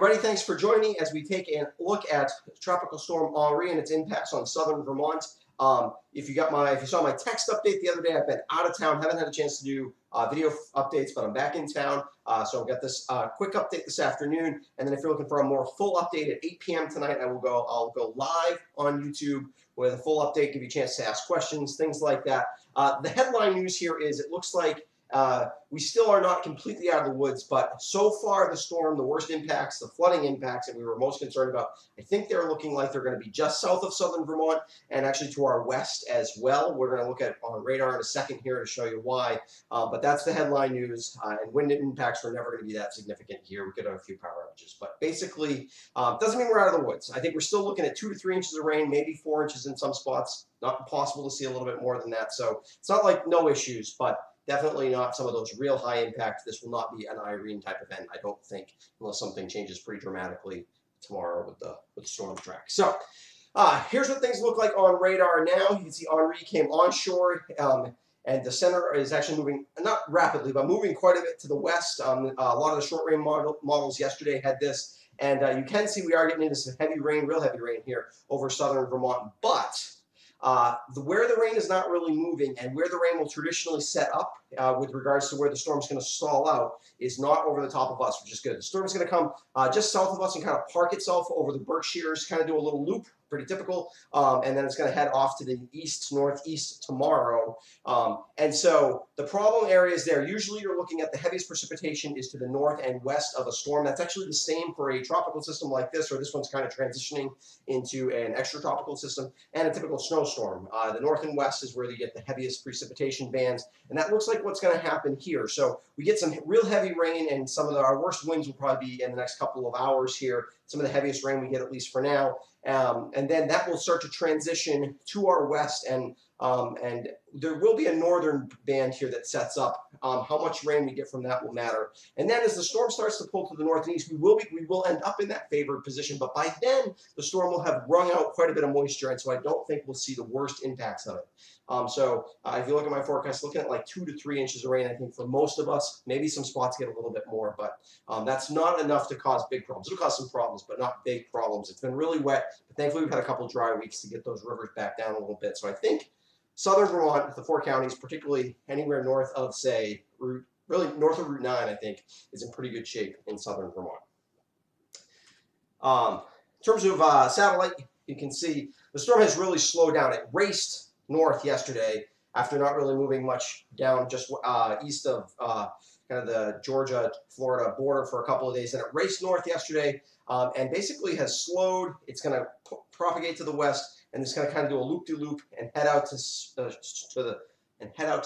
everybody, thanks for joining as we take a look at Tropical Storm Henri and its impacts on southern Vermont. If you saw my text update the other day, I've been out of town, haven't had a chance to do video updates, but I'm back in town. So I've got this quick update this afternoon, and then if you're looking for a more full update at 8 p.m. tonight, I'll go live on YouTube with a full update, give you a chance to ask questions, things like that. The headline news here is it looks like we still are not completely out of the woods, but so far the storm, the worst impacts, the flooding impacts that we were most concerned about, I think they're looking like they're going to be just south of southern Vermont and actually to our west as well. We're going to look at on radar in a second here to show you why, but that's the headline news, and wind impacts were never going to be that significant here. We could have a few power outages, but basically doesn't mean we're out of the woods. I think we're still looking at 2 to 3 inches of rain, maybe 4 inches in some spots. Not impossible to see a little bit more than that, so it's not like no issues, but definitely not some of those real high impact. This will not be an Irene type event, I don't think, unless something changes pretty dramatically tomorrow with the storm track. So here's what things look like on radar now. You can see Henri came onshore, and the center is actually moving, not rapidly, but moving quite a bit to the west. A lot of the short range models yesterday had this, and you can see we are getting into some heavy rain, real heavy rain here over southern Vermont, but where the rain is not really moving and where the rain will traditionally set up with regards to where the storm's going to stall out is not over the top of us, which is good. The storm's going to come just south of us and kind of park itself over the Berkshires, kind of do a little loop, pretty typical, and then it's going to head off to the east, northeast tomorrow. And so the problem areas there, usually you're looking at the heaviest precipitation is to the north and west of a storm. That's actually the same for a tropical system like this, or this one's kind of transitioning into an extratropical system and a typical snowstorm. The north and west is where you get the heaviest precipitation bands, and that looks like what's going to happen here. So we get some real heavy rain, and some of our worst winds will probably be in the next couple of hours here. Some of the heaviest rain we get, at least for now. And then that will start to transition to our west, and there will be a northern band here that sets up. How much rain we get from that will matter. And then as the storm starts to pull to the north and east, we will end up in that favored position. But by then, the storm will have wrung out quite a bit of moisture, and so I don't think we'll see the worst impacts of it. If you look at my forecast, looking at like 2 to 3 inches of rain, I think for most of us, maybe some spots get a little bit more, but that's not enough to cause big problems. It'll cause some problems, but not big problems. It's been really wet, but thankfully we've had a couple dry weeks to get those rivers back down a little bit. So I think southern Vermont, the 4 counties, particularly anywhere north of, say, really north of Route 9, I think, is in pretty good shape in southern Vermont. In terms of satellite, you can see the storm has really slowed down. It raced north yesterday after not really moving much down just east of kind of the Georgia-Florida border for a couple of days. And it raced north yesterday and basically has slowed. It's going to propagate to the west, and it's going to kind of do a loop-de-loop and head out to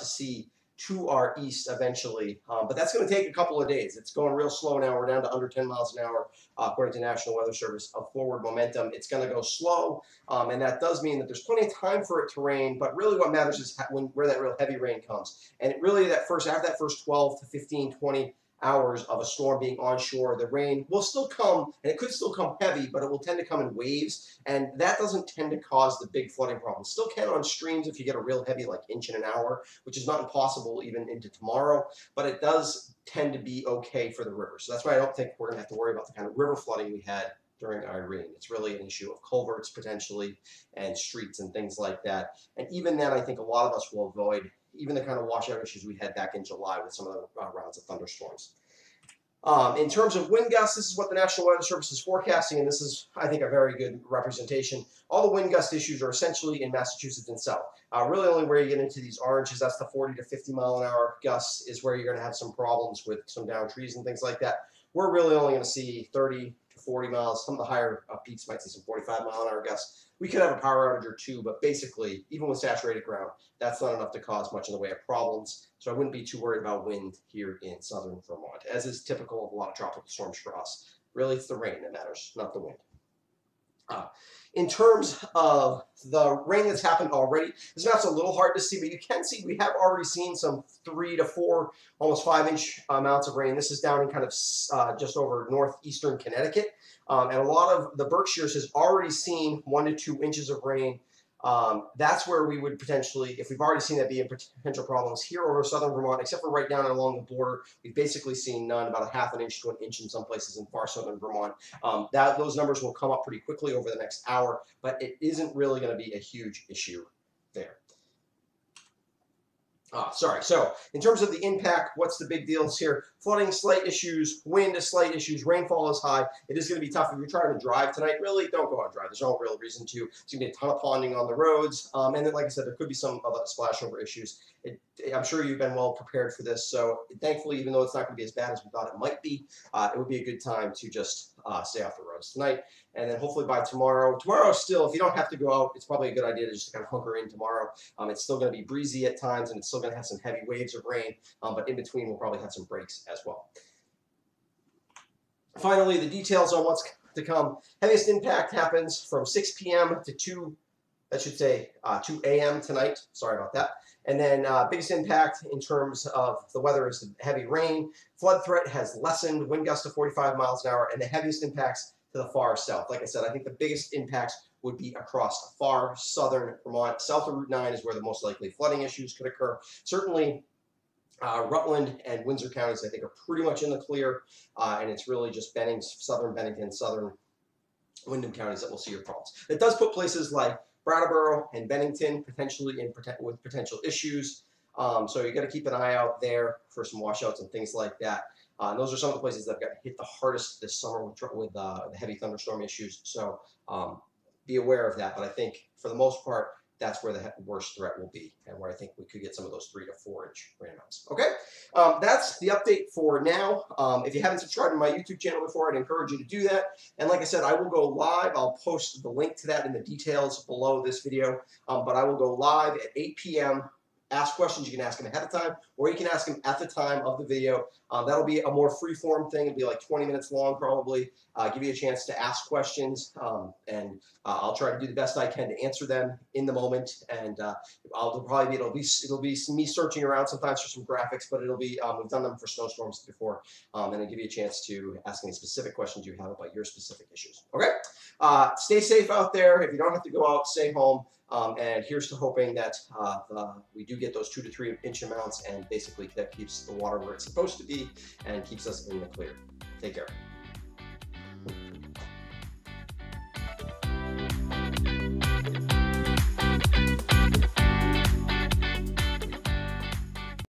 sea to our east eventually. But that's going to take a couple of days. It's going real slow now. We're down to under 10 miles an hour, according to National Weather Service, of forward momentum. It's going to go slow, and that does mean that there's plenty of time for it to rain, but really what matters is where that real heavy rain comes. And it really, after that first 12 to 15, 20 hours of a storm being onshore, the rain will still come, and it could still come heavy, but it will tend to come in waves, and that doesn't tend to cause the big flooding problems. Still can on streams if you get a real heavy, like inch in an hour, which is not impossible even into tomorrow, but it does tend to be okay for the river. So that's why I don't think we're going to have to worry about the kind of river flooding we had during Irene. It's really an issue of culverts potentially and streets and things like that. And even then, I think a lot of us will avoid even the kind of washout issues we had back in July with some of the rounds of thunderstorms. In terms of wind gusts, this is what the National Weather Service is forecasting, and this is, I think, a very good representation. All the wind gust issues are essentially in Massachusetts and south. Really only where you get into these oranges, that's the 40 to 50 mile an hour gusts, is where you're going to have some problems with some downed trees and things like that. We're really only going to see 30 to 40 miles. Some of the higher peaks might see some 45 mile an hour gusts. We could have a power outage or two, but basically, even with saturated ground, that's not enough to cause much in the way of problems. So I wouldn't be too worried about wind here in southern Vermont, as is typical of a lot of tropical storms for us. Really, it's the rain that matters, not the wind. In terms of the rain that's happened already, this map's a little hard to see, but you can see we have already seen some 3 to 4, almost 5-inch amounts of rain. This is down in kind of just over northeastern Connecticut. And a lot of the Berkshires has already seen 1 to 2 inches of rain That's where we would potentially, if we've already seen that be potential problems here over southern Vermont, except for right down along the border, we've basically seen none, about a half an inch to an inch in some places in far southern Vermont. Those numbers will come up pretty quickly over the next hour, but it isn't really going to be a huge issue there. Sorry. So in terms of the impact, what's the big deals here? Flooding, slight issues. Wind is slight issues. Rainfall is high. It is going to be tough if you're trying to drive tonight. Really, don't go out and drive. There's no real reason to. It's going to be a ton of ponding on the roads. And then, like I said, there could be some other splashover issues. I'm sure you've been well prepared for this. So thankfully, even though it's not going to be as bad as we thought it might be, it would be a good time to just stay off the roads tonight. And then hopefully by tomorrow still, if you don't have to go out, it's probably a good idea to just kind of hunker in tomorrow. It's still going to be breezy at times, and it's still going to have some heavy waves of rain, but in between we'll probably have some breaks as well. Finally, the details on what's to come. Heaviest impact happens from 6 p.m. to 2 a.m. tonight. Sorry about that. And then biggest impact in terms of the weather is the heavy rain. Flood threat has lessened, wind gusts to 45 miles an hour, and the heaviest impacts to the far south. Like I said, I think the biggest impacts would be across far southern Vermont. South of Route 9 is where the most likely flooding issues could occur. Certainly, Rutland and Windsor counties, I think, are pretty much in the clear, and it's really just southern Bennington, southern Windham counties that will see your problems. It does put places like Brattleboro and Bennington potentially with potential issues. So you got to keep an eye out there for some washouts and things like that. And those are some of the places that have got hit the hardest this summer with the heavy thunderstorm issues. So be aware of that. But I think for the most part, that's where the worst threat will be, and where I think we could get some of those 3 to 4 inch rain amounts. Okay, that's the update for now. If you haven't subscribed to my YouTube channel before, I'd encourage you to do that. And like I said, I will go live. I'll post the link to that in the details below this video. But I will go live at 8 p.m. Ask questions. You can ask them ahead of time, or you can ask them at the time of the video. That'll be a more free-form thing. It'll be like 20 minutes long, probably. Give you a chance to ask questions, and I'll try to do the best I can to answer them in the moment. And it'll be me searching around sometimes for some graphics, but it'll be we've done them for snowstorms before, and I'll give you a chance to ask any specific questions you have about your specific issues. Okay, stay safe out there. If you don't have to go out, stay home. And here's to hoping that we do get those 2 to 3 inch amounts, and basically that keeps the water where it's supposed to be and keeps us in the clear. Take care.